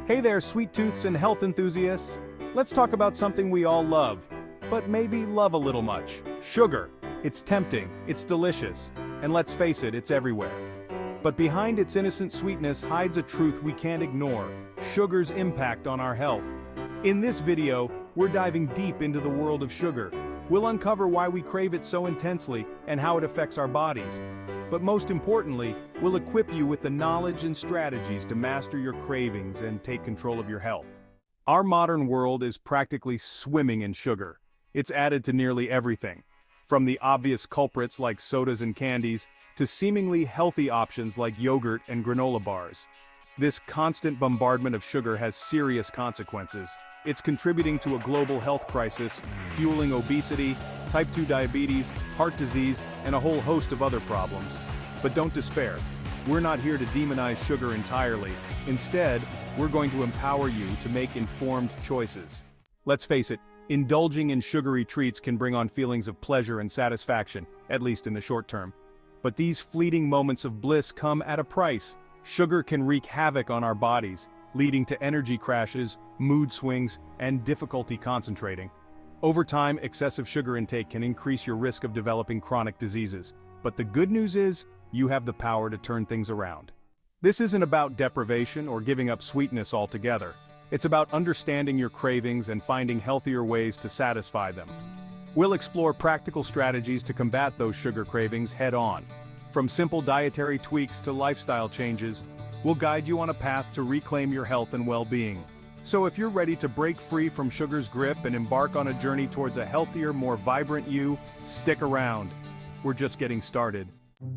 Hey there, sweet tooths and health enthusiasts. Let's talk about something we all love, but maybe love a little much. Sugar. It's tempting, it's delicious, and let's face it, it's everywhere. But behind its innocent sweetness hides a truth we can't ignore: sugar's impact on our health. In this video, we're diving deep into the world of sugar. We'll uncover why we crave it so intensely and how it affects our bodies. But most importantly, we'll equip you with the knowledge and strategies to master your cravings and take control of your health. Our modern world is practically swimming in sugar. It's added to nearly everything, from the obvious culprits like sodas and candies, to seemingly healthy options like yogurt and granola bars. This constant bombardment of sugar has serious consequences. It's contributing to a global health crisis, fueling obesity, type 2 diabetes, heart disease, and a whole host of other problems. But don't despair. We're not here to demonize sugar entirely. Instead, we're going to empower you to make informed choices. Let's face it, indulging in sugary treats can bring on feelings of pleasure and satisfaction, at least in the short term. But these fleeting moments of bliss come at a price. Sugar can wreak havoc on our bodies, leading to energy crashes, mood swings, and difficulty concentrating. Over time, excessive sugar intake can increase your risk of developing chronic diseases. But the good news is, you have the power to turn things around. This isn't about deprivation or giving up sweetness altogether. It's about understanding your cravings and finding healthier ways to satisfy them. We'll explore practical strategies to combat those sugar cravings head-on. From simple dietary tweaks to lifestyle changes, we'll guide you on a path to reclaim your health and well-being. So if you're ready to break free from sugar's grip and embark on a journey towards a healthier, more vibrant you, stick around. We're just getting started.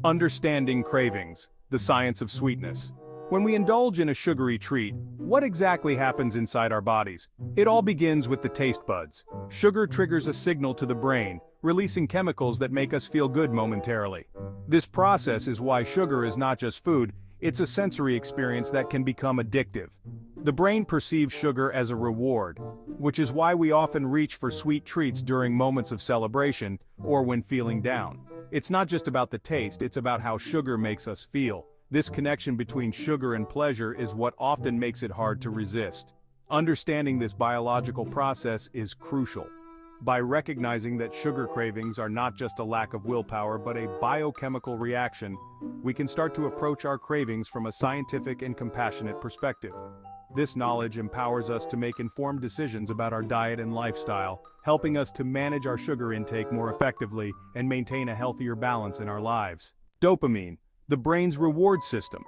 Understanding cravings, the science of sweetness. When we indulge in a sugary treat, what exactly happens inside our bodies? It all begins with the taste buds. Sugar triggers a signal to the brain, releasing chemicals that make us feel good momentarily. This process is why sugar is not just food, it's a sensory experience that can become addictive. The brain perceives sugar as a reward, which is why we often reach for sweet treats during moments of celebration or when feeling down. It's not just about the taste, it's about how sugar makes us feel. This connection between sugar and pleasure is what often makes it hard to resist. Understanding this biological process is crucial. By recognizing that sugar cravings are not just a lack of willpower but a biochemical reaction, we can start to approach our cravings from a scientific and compassionate perspective. This knowledge empowers us to make informed decisions about our diet and lifestyle, helping us to manage our sugar intake more effectively and maintain a healthier balance in our lives. Dopamine, the brain's reward system.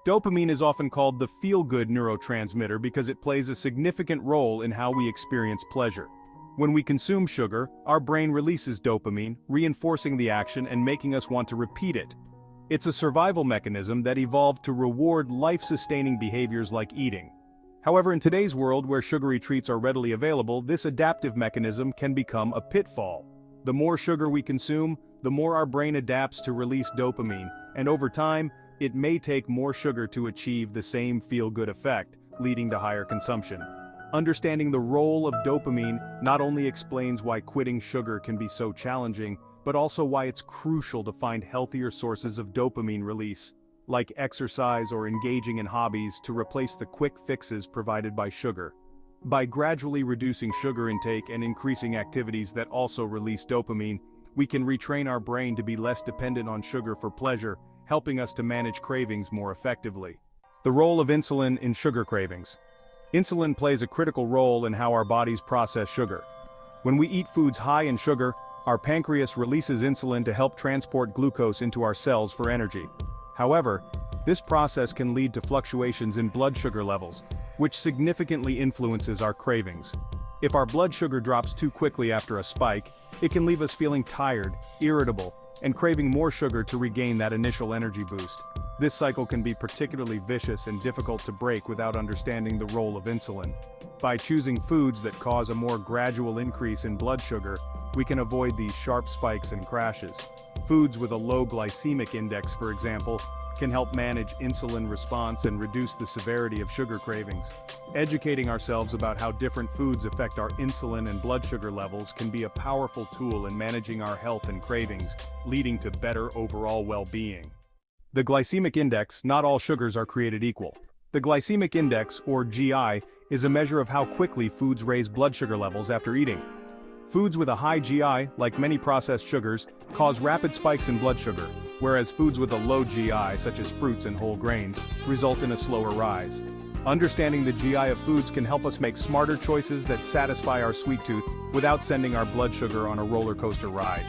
Dopamine is often called the feel-good neurotransmitter because it plays a significant role in how we experience pleasure. When we consume sugar, our brain releases dopamine, reinforcing the action and making us want to repeat it. It's a survival mechanism that evolved to reward life-sustaining behaviors like eating. However, in today's world where sugary treats are readily available, this adaptive mechanism can become a pitfall. The more sugar we consume, the more our brain adapts to release dopamine, and over time, it may take more sugar to achieve the same feel-good effect, leading to higher consumption. Understanding the role of dopamine not only explains why quitting sugar can be so challenging, but also why it's crucial to find healthier sources of dopamine release, like exercise or engaging in hobbies, to replace the quick fixes provided by sugar. By gradually reducing sugar intake and increasing activities that also release dopamine, we can retrain our brain to be less dependent on sugar for pleasure, helping us to manage cravings more effectively. The role of insulin in sugar cravings. Insulin plays a critical role in how our bodies process sugar. When we eat foods high in sugar, our pancreas releases insulin to help transport glucose into our cells for energy. However, this process can lead to fluctuations in blood sugar levels, which significantly influences our cravings. If our blood sugar drops too quickly after a spike, it can leave us feeling tired, irritable, and craving more sugar to regain that initial energy boost. This cycle can be particularly vicious and difficult to break without understanding the role of insulin. By choosing foods that cause a more gradual increase in blood sugar, we can avoid these sharp spikes and crashes. Foods with a low glycemic index, for example, can help manage insulin response and reduce the severity of sugar cravings. Educating ourselves about how different foods affect our insulin and blood sugar levels can be a powerful tool in managing our health and cravings, leading to better overall well-being. The glycemic index. Not all sugars are created equal. The glycemic index, or GI, is a measure of how quickly foods raise blood sugar levels after eating. Foods with a high GI, like many processed sugars, cause rapid spikes in blood sugar, whereas foods with a low GI, such as fruits and whole grains, result in a slower rise. Understanding the GI of foods can help us make smarter choices that satisfy our sweet tooth without sending our blood sugar on a roller coaster ride.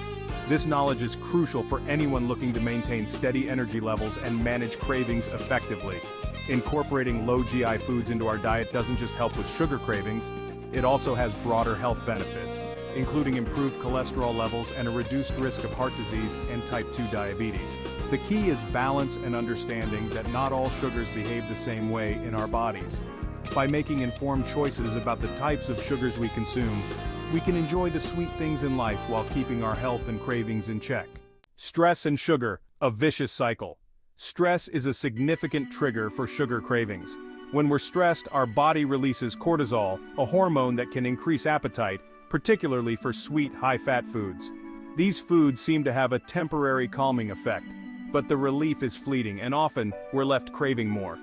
This knowledge is crucial for anyone looking to maintain steady energy levels and manage cravings effectively. Incorporating low GI foods into our diet doesn't just help with sugar cravings, it also has broader health benefits, including improved cholesterol levels and a reduced risk of heart disease and type 2 diabetes. The key is balance and understanding that not all sugars behave the same way in our bodies. By making informed choices about the types of sugars we consume, we can enjoy the sweet things in life while keeping our health and cravings in check. Stress and sugar, a vicious cycle. Stress is a significant trigger for sugar cravings. When we're stressed, our body releases cortisol, a hormone that can increase appetite, particularly for sweet, high-fat foods. These foods seem to have a temporary calming effect, but the relief is fleeting and often we're left craving more.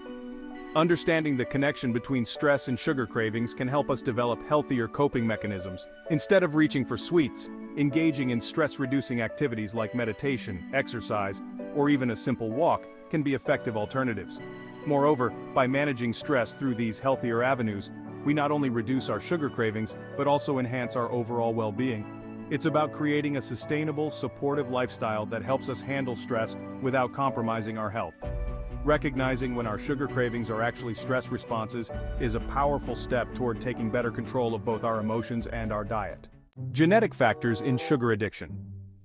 Understanding the connection between stress and sugar cravings can help us develop healthier coping mechanisms. Instead of reaching for sweets, engaging in stress-reducing activities like meditation, exercise, or even a simple walk can be effective alternatives. Moreover, by managing stress through these healthier avenues, we not only reduce our sugar cravings, but also enhance our overall well-being. It's about creating a sustainable, supportive lifestyle that helps us handle stress without compromising our health. Recognizing when our sugar cravings are actually stress responses is a powerful step toward taking better control of both our emotions and our diet. Genetic factors in sugar addiction.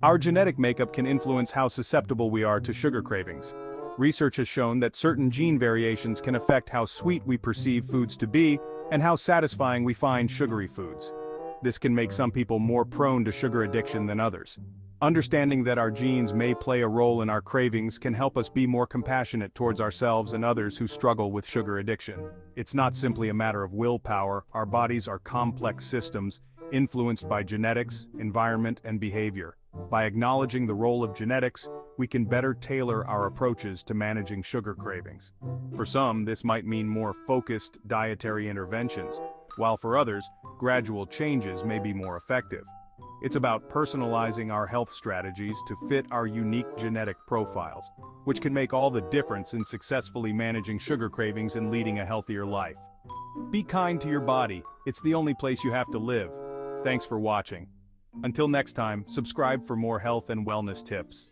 Our genetic makeup can influence how susceptible we are to sugar cravings. Research has shown that certain gene variations can affect how sweet we perceive foods to be and how satisfying we find sugary foods. This can make some people more prone to sugar addiction than others. Understanding that our genes may play a role in our cravings can help us be more compassionate towards ourselves and others who struggle with sugar addiction. It's not simply a matter of willpower. Our bodies are complex systems influenced by genetics, environment, and behavior. By acknowledging the role of genetics, we can better tailor our approaches to managing sugar cravings. For some, this might mean more focused dietary interventions, while for others, gradual changes may be more effective. It's about personalizing our health strategies to fit our unique genetic profiles, which can make all the difference in successfully managing sugar cravings and leading a healthier life. Be kind to your body, it's the only place you have to live. Thanks for watching. Until next time, subscribe for more health and wellness tips.